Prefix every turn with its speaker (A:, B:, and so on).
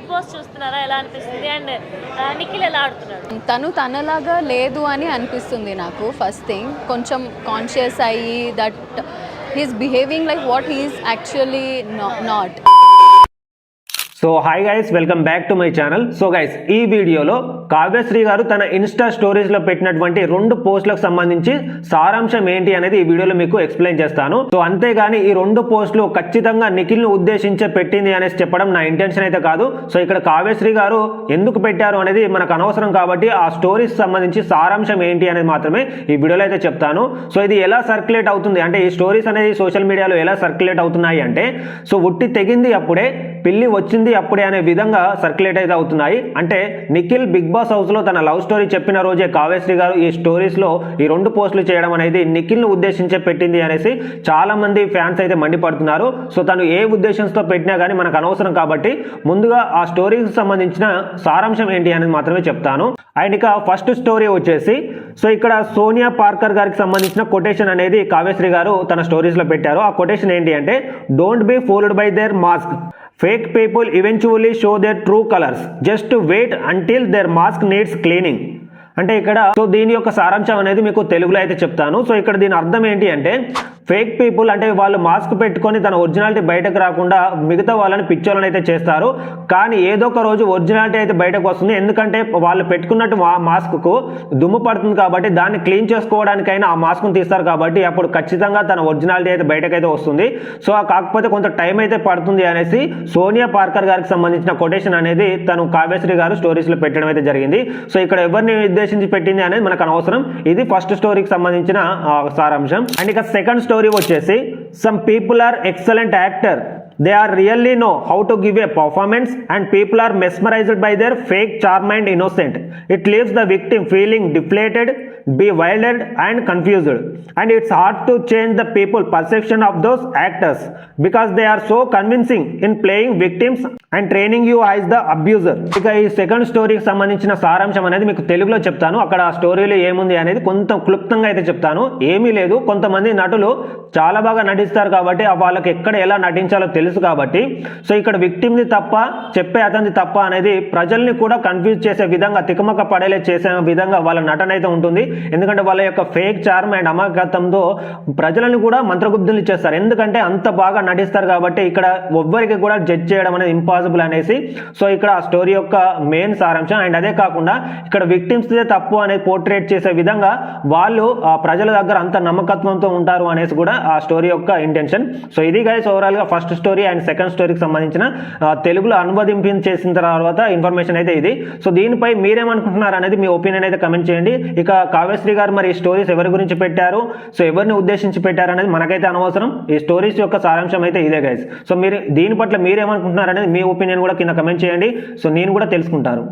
A: Big boss చూస్తున్నారా, ఎలా అనిపిస్తుంది? అండ్ నిఖిల్ ఎలా ఆడుతున్నాడు?
B: తను తనలాగా లేదు అని అనిపిస్తుంది నాకు. ఫస్ట్ థింగ్ కొంచెం కాన్షియస్ అయ్యి that he's behaving like what he's actually not.
C: So hi guys, welcome back to my channel. So guys, ఈ వీడియోలో కావ్యశ్రీ గారు తన ఇన్స్టా స్టోరీస్లో పెట్టినటువంటి 2 పోస్టులకు సంబంధించి సారాంశం ఏంటి అనేది ఈ వీడియోలో మీకు ఎక్స్ప్లెయిన్ చేస్తాను. సో అంతేగాని ఈ 2 పోస్టులు ఖచ్చితంగా నిఖిల్ను ఉద్దేశించే పెట్టింది అనేసి చెప్పడం నా ఇంటెన్షన్ అయితే కాదు. సో ఇక్కడ కావ్యశ్రీ గారు ఎందుకు పెట్టారు అనేది మనకు అనవసరం కాబట్టి ఆ స్టోరీస్ సంబంధించి సారాంశం ఏంటి అనేది మాత్రమే ఈ వీడియోలో అయితే చెప్తాను. సో ఇది ఎలా సర్క్యులేట్ అవుతుంది అంటే, ఈ స్టోరీస్ అనేది సోషల్ మీడియాలో ఎలా సర్క్యులేట్ అవుతున్నాయి అంటే, సో ఉట్టి తెగింది అప్పుడే పిల్లి వచ్చింది అప్పుడే అనే విధంగా సర్క్యులేట్ అయితే అవుతున్నాయి. అంటే నిఖిల్ బిగ్ బాస్ హౌస్ లో తన లవ్ స్టోరీ చెప్పిన రోజే కావ్యశ్రీ గారు ఈ స్టోరీస్ లో ఈ 2 పోస్టులు చేయడం అనేది నిఖిల్ ను ఉద్దేశించే పెట్టింది అనేసి చాలా మంది ఫ్యాన్స్ అయితే మండిపడుతున్నారు. సో తను ఏ ఉద్దేశంతో పెట్టినా కానీ మనకు అనవసరం కాబట్టి ముందుగా ఆ స్టోరీకి సంబంధించిన సారాంశం ఏంటి అనేది మాత్రమే చెప్తాను. అండ్ ఇక ఫస్ట్ స్టోరీ వచ్చేసి, సో ఇక్కడ సోనియా పార్కర్ గారికి సంబంధించిన కొటేషన్ అనేది కావ్యశ్రీ గారు తన స్టోరీస్ లో పెట్టారు. ఆ కొటేషన్ ఏంటి అంటే, don't be fooled by their mask, fake people eventually show their true colors, just wait until their mask needs cleaning. అంటే ఇక్కడ సో దీని యొక్క సారాంశం అనేది మీకు తెలుగులో అయితే చెప్తాను. సో ఇక్కడ దీని అర్థం ఏంటి అంటే, ఫేక్ పీపుల్ అంటే వాళ్ళు మాస్క్ పెట్టుకొని తన ఒరిజినాలిటీ బయటకు రాకుండా మిగతా వాళ్ళని పిచ్చోళ్ళని అయితే చేస్తారు. కానీ ఏదో ఒక రోజు ఒరిజినాలిటీ అయితే బయటకు వస్తుంది. ఎందుకంటే వాళ్ళు పెట్టుకున్నట్టు మాస్క్కు దుమ్ము పడుతుంది కాబట్టి దాన్ని క్లీన్ చేసుకోవడానికైనా ఆ మాస్క్ను తీస్తారు కాబట్టి అప్పుడు ఖచ్చితంగా తన ఒరిజినాలిటీ అయితే బయటకైతే వస్తుంది. సో కాకపోతే కొంత టైం అయితే పడుతుంది అనేసి సోనియా పార్కర్ గారికి సంబంధించిన కొటేషన్ అనేది తను కావ్యశ్రీ గారు స్టోరీస్లో పెట్టడం అయితే జరిగింది. సో ఇక్కడ ఎవరిని ఉద్దేశించి పెట్టింది అనేది మనకు అనవసరం. ఇది ఫస్ట్ స్టోరీకి సంబంధించిన సారాంశం. అండ్ ఇక సెకండ్ స్టోరీ వచ్చేసి, some people are excellent actor, they are really know how to give a performance and people are mesmerized by their fake charm and innocent. It leaves the victim feeling deflated, bewildered and confused, and it's hard to change the people perception of those actors because they are so convincing in playing victims and training you as the abuser. ఇక ఈ second స్టోరీకి సంబంధించిన సారాంశం అనేది మీకు తెలుగులో చెప్తాను. అక్కడ ఆ స్టోరీలో ఏముంది అనేది కొంత క్లుప్తంగా అయితే చెప్తాను. ఏమీ లేదు, కొంతమంది నటులు చాలా బాగా నటిస్తారు కాబట్టి వాళ్ళకి ఎక్కడ ఎలా నటించాలో తెలుసు కాబట్టి, సో ఇక్కడ విక్టిమ్ది తప్ప చెప్పే అతనిది తప్ప అనేది ప్రజల్ని కూడా కన్ఫ్యూజ్ చేసే విధంగా, తికమక పడేలే చేసే విధంగా వాళ్ళ నటన అయితే ఉంటుంది. ఎందుకంటే వాళ్ళ యొక్క ఫేక్ చార్మ్ అండ్ అమాయకత్వంతో ప్రజలను కూడా మంత్రగుప్తులు చేస్తారు. ఎందుకంటే అంత బాగా నటిస్తారు కాబట్టి ఇక్కడ ఎవ్వరికి కూడా జడ్జ్ చేయడం అనేది ఇంపాసిబుల్ అనేసి, సో ఇక్కడ ఆ స్టోరీ యొక్క మెయిన్ సారాంశం. అండ్ అదే కాకుండా ఇక్కడ విక్టిమ్స్దే తప్పు అనేది పోర్ట్రేట్ చేసే విధంగా వాళ్ళు ప్రజల దగ్గర అంత నమ్మకత్వంతో ఉంటారు అనేసి కూడా ఆ స్టోరీ యొక్క ఇంటెన్షన్. సో ఇది గైస్ ఓవరాల్ గా ఫస్ట్ స్టోరీ అండ్ సెకండ్ స్టోరీకి సంబంధించిన తెలుగులో అనువదింపు చేసిన తర్వాత ఇన్ఫర్మేషన్ అయితే ఇది. సో దీనిపై మీరేమనుకుంటున్నారు అనేది మీ ఒపీనియన్ అయితే కమెంట్ చేయండి. ఇక కావ్యశ్రీ గారు మరి ఈ స్టోరీస్ ఎవరి గురించి పెట్టారు, సో ఎవరిని ఉద్దేశించి పెట్టారు అనేది మనకైతే అనవసరం. ఈ స్టోరీస్ యొక్క సారాంశం అయితే ఇదే గైస్. సో మీరు దీని పట్ల మీరేమనుకుంటున్నారు అనేది మీ ఒపీనియన్ కూడా కింద కమెంట్ చేయండి. సో నేను కూడా తెలుసుకుంటారు.